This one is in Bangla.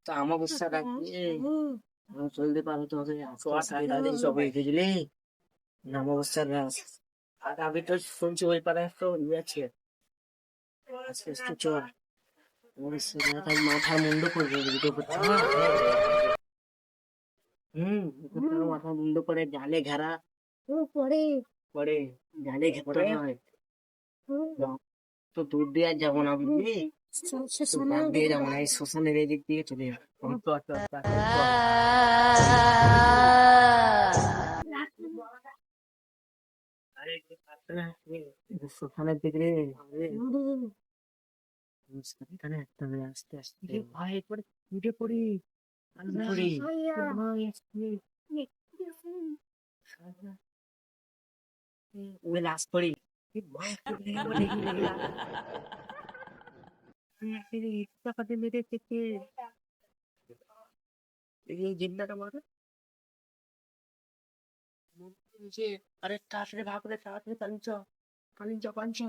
অমাবস্যা রাখবে চলতে পারো তো হবে সবে বুঝলি অমাবস্যার রাত আর আমি তো শুনছি ওই পারে তো আছে আস্তে আস্তে চল অমাবস্যার রাত আর মাথার মুন্ড পড়বে ভিডিও করতে মাথার মুন্ড পড়ে জালে ঘেরা পড়ে পড়ে জালে ঘেরতে হয় তো দূর দিয়ে আর যাবো না বুঝলি বাদ দিয়ে যাবো না এই শ্মশানের এদিক দিয়ে চলে যাবো শ্মশানের দিকে এখানে একটা আস্তে আস্তে ভাই একবার উঠে পড়ি ওই লাশ পড়ি টাকাতে মেরে থেকে এই জিন্দাটা মারে আরে তাড়াতাড়ি ভাগ করে তাড়াতাড়ি পালিয়ে চ পালিয়ে চ পালিয়ে চ